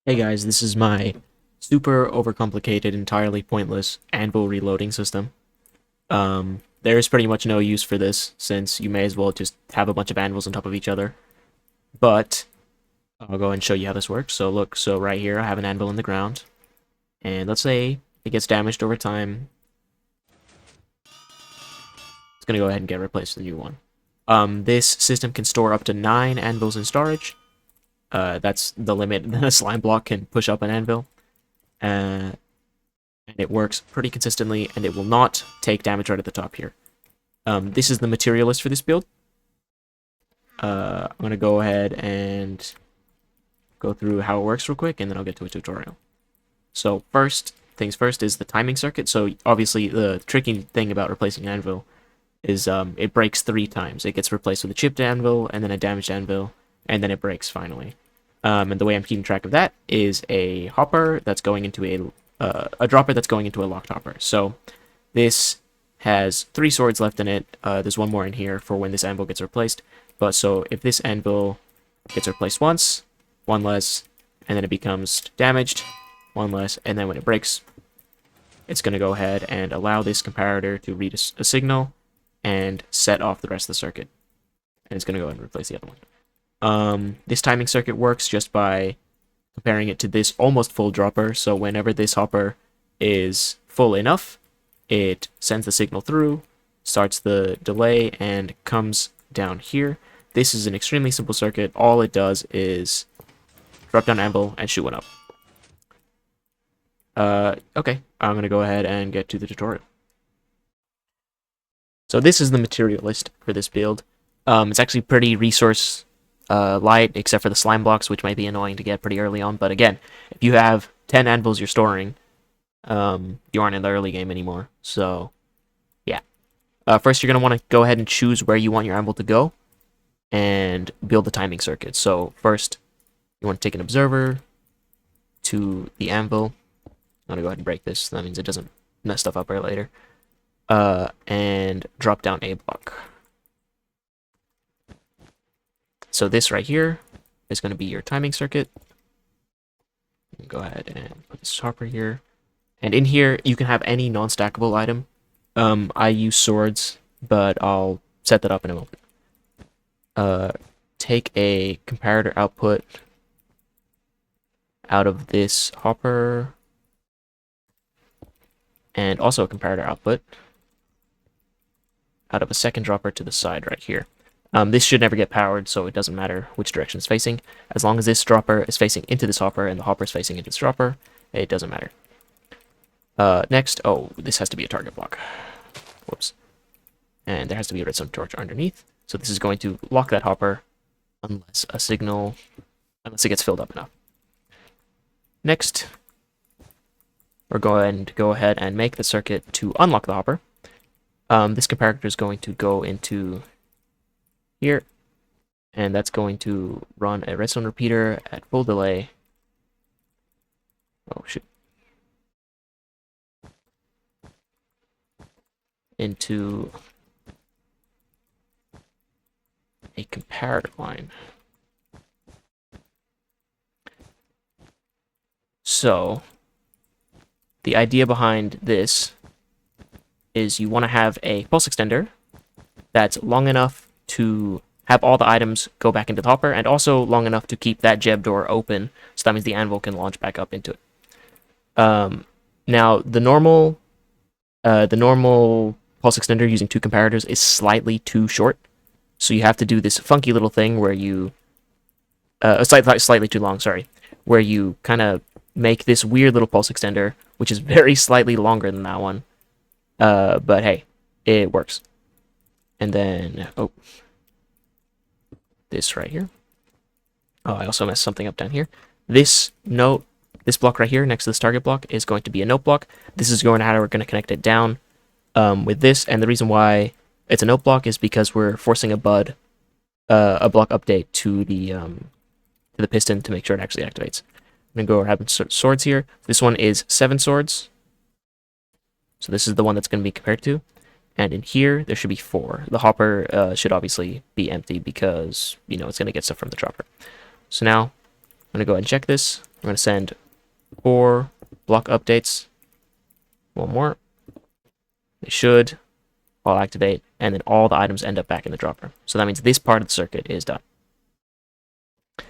Hey guys, this is my super overcomplicated, entirely pointless anvil reloading system. There is pretty much no use for this since you may as well just have a bunch of anvils on top of each other. But I'll go and show you how this works. So look, so right here I have an anvil in the ground, and let's say it gets damaged over time. It's gonna go ahead and get replaced with a new one. This system can store up to 9 anvils in storage. That's the limit that a slime block can push up an anvil. Uh, and it works pretty consistently, and it will not take damage right at the top here. This is the material list for this build. I'm going to go ahead and go through how it works real quick, and then I'll get to a tutorial. So first things first is the timing circuit. So obviously the tricky thing about replacing an anvil is it breaks 3 times. It gets replaced with a chipped anvil, and then a damaged anvil, and then it breaks finally. And the way I'm keeping track of that is a hopper that's going into a dropper that's going into a locked hopper. So this has 3 swords left in it. There's one more in here for when this anvil gets replaced. But so if this anvil gets replaced once, one less, and then it becomes damaged, one less, and then when it breaks, it's going to go ahead and allow this comparator to read a signal and set off the rest of the circuit. And it's going to go ahead and replace the other one. This timing circuit works just by comparing it to this almost full dropper. So whenever this hopper is full enough, it sends the signal through, starts the delay, and comes down here. This is an extremely simple circuit. All it does is drop down anvil and shoot one up. Okay, I'm going to go ahead and get to the tutorial. So this is the material list for this build. It's actually pretty resource light, except for the slime blocks, which might be annoying to get pretty early on. But again, if you have 10 anvils you're storing, you aren't in the early game anymore. So, yeah. First, you're going to want to go ahead and choose where you want your anvil to go and build the timing circuit. So, first, you want to take an observer to the anvil. I'm going to go ahead and break this. That means it doesn't mess stuff up right later. And drop down a block. So this right here is going to be your timing circuit. Go ahead and put this hopper here. And in here, you can have any non-stackable item. I use swords, but I'll set that up in a moment. Take a comparator output out of this hopper, and also a comparator output out of a second dropper to the side right here. This should never get powered, so it doesn't matter which direction it's facing. As long as this dropper is facing into this hopper and the hopper is facing into this dropper, it doesn't matter. Next, this has to be a target block. Whoops. And there has to be a redstone torch underneath. So this is going to lock that hopper unless it gets filled up enough. Next, we're going to go ahead and make the circuit to unlock the hopper. This comparator is going to go into here, and that's going to run a redstone repeater at full delay. Oh shoot. Into a comparator line. So the idea behind this is you want to have a pulse extender that's long enough to have all the items go back into the hopper, and also long enough to keep that gem door open, so that means the anvil can launch back up into it. Now, the normal pulse extender using 2 comparators is slightly too short, so you have to do this funky little thing where you slightly too long, sorry, where you kind of make this weird little pulse extender, which is very slightly longer than that one. But hey, it works. And then, this right here. Oh, I also messed something up down here. This block right here next to this target block is going to be a note block. This is how we're going to connect it down with this. And the reason why it's a note block is because we're forcing a block update to the piston to make sure it actually activates. I'm going to go ahead and swords here. This one is 7 swords. So this is the one that's going to be compared to. And in here, there should be 4. The hopper should obviously be empty because, it's going to get stuff from the dropper. So now, I'm going to go ahead and check this. I'm going to send 4 block updates. One more. They should all activate, and then all the items end up back in the dropper. So that means this part of the circuit is done.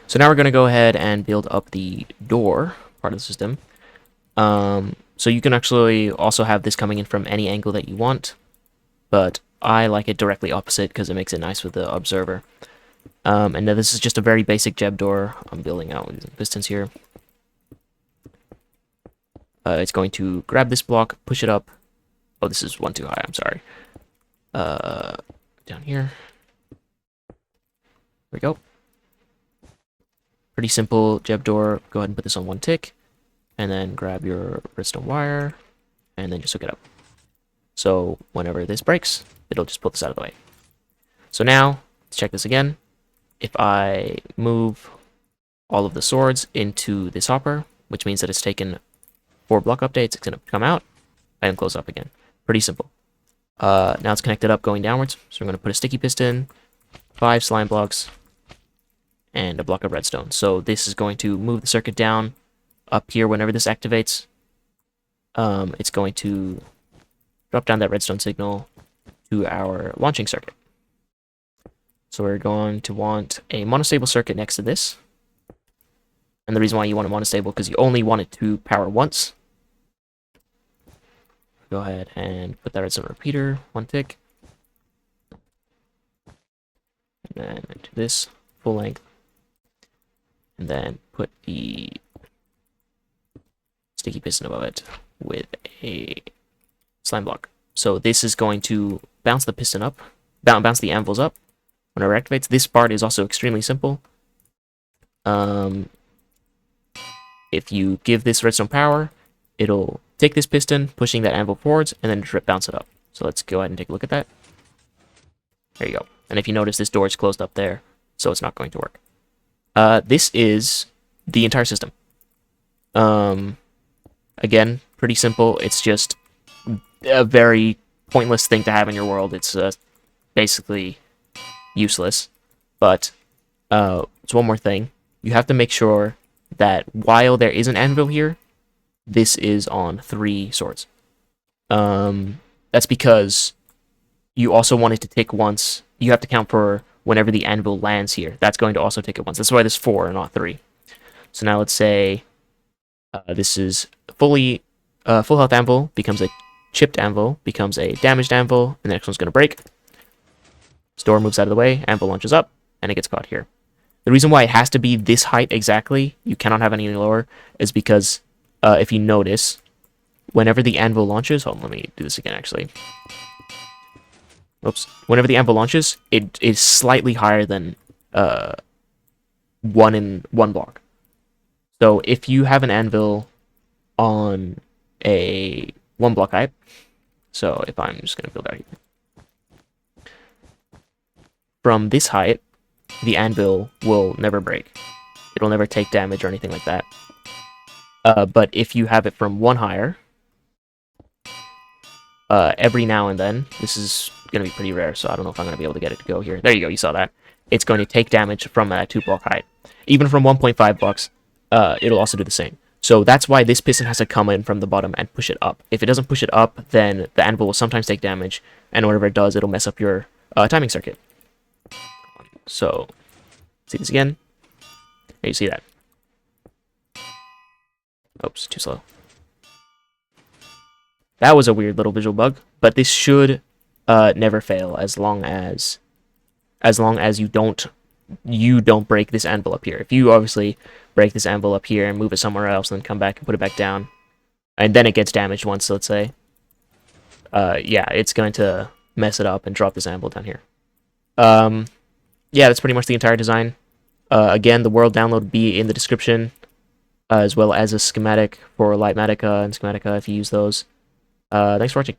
So now we're going to go ahead and build up the door part of the system. So you can actually also have this coming in from any angle that you want, but I like it directly opposite because it makes it nice with the observer. And now this is just a very basic Jeb door. I'm building out with pistons here. It's going to grab this block, push it up. Oh, this is one too high, I'm sorry. Down here. There we go. Pretty simple Jeb door. Go ahead and put this on 1 tick. And then grab your redstone wire. And then just hook it up. So whenever this breaks, it'll just pull this out of the way. So now, let's check this again. If I move all of the swords into this hopper, which means that it's taken 4 block updates, it's going to come out and close up again. Pretty simple. Now it's connected up going downwards. So we're going to put a sticky piston, 5 slime blocks, and a block of redstone. So this is going to move the circuit down up here whenever this activates. It's going to drop down that redstone signal to our launching circuit. So we're going to want a monostable circuit next to this. And the reason why you want it monostable because you only want it to power once. Go ahead and put that redstone repeater, 1 tick. And then do this full length. And then put the sticky piston above it with a slime block. So this is going to bounce the piston up, bounce the anvils up whenever it activates. This part is also extremely simple. If you give this redstone power, it'll take this piston, pushing that anvil forwards, and then bounce it up. So let's go ahead and take a look at that. There you go. And if you notice, this door is closed up there, so it's not going to work. This is the entire system. Again, pretty simple. It's just a very pointless thing to have in your world. It's basically useless. But it's one more thing. You have to make sure that while there is an anvil here, this is on 3 swords. That's because you also want it to tick once. You have to count for whenever the anvil lands here. That's going to also tick it once. That's why there's 4 and not 3. So now let's say this is full health anvil, becomes a chipped anvil, becomes a damaged anvil, and the next one's going to break. This door moves out of the way, anvil launches up, and it gets caught here. The reason why it has to be this height exactly, you cannot have any lower, is because if you notice, whenever the anvil launches, hold on, let me do this again actually. Oops. Whenever the anvil launches, it is slightly higher than 1 block. So if you have an anvil on a 1 block height, so if I'm just going to build out here. From this height, the anvil will never break. It'll never take damage or anything like that. But if you have it from 1 higher, every now and then, this is going to be pretty rare, so I don't know if I'm going to be able to get it to go here. There you go, you saw that. It's going to take damage from that 2 block height. Even from 1.5 blocks, it'll also do the same. So that's why this piston has to come in from the bottom and push it up. If it doesn't push it up, then the anvil will sometimes take damage, and whenever it does, it'll mess up your timing circuit. So, see this again. There you see that. Oops, too slow. That was a weird little visual bug, but this should never fail as long as you don't break this anvil up here. If you obviously break this anvil up here and move it somewhere else, and then come back and put it back down, and then it gets damaged once, let's say, yeah, it's going to mess it up and drop this anvil down here. Yeah, that's pretty much the entire design. Again, the world download will be in the description, as well as a schematic for Lightmatica and Schematica if you use those. Thanks for watching.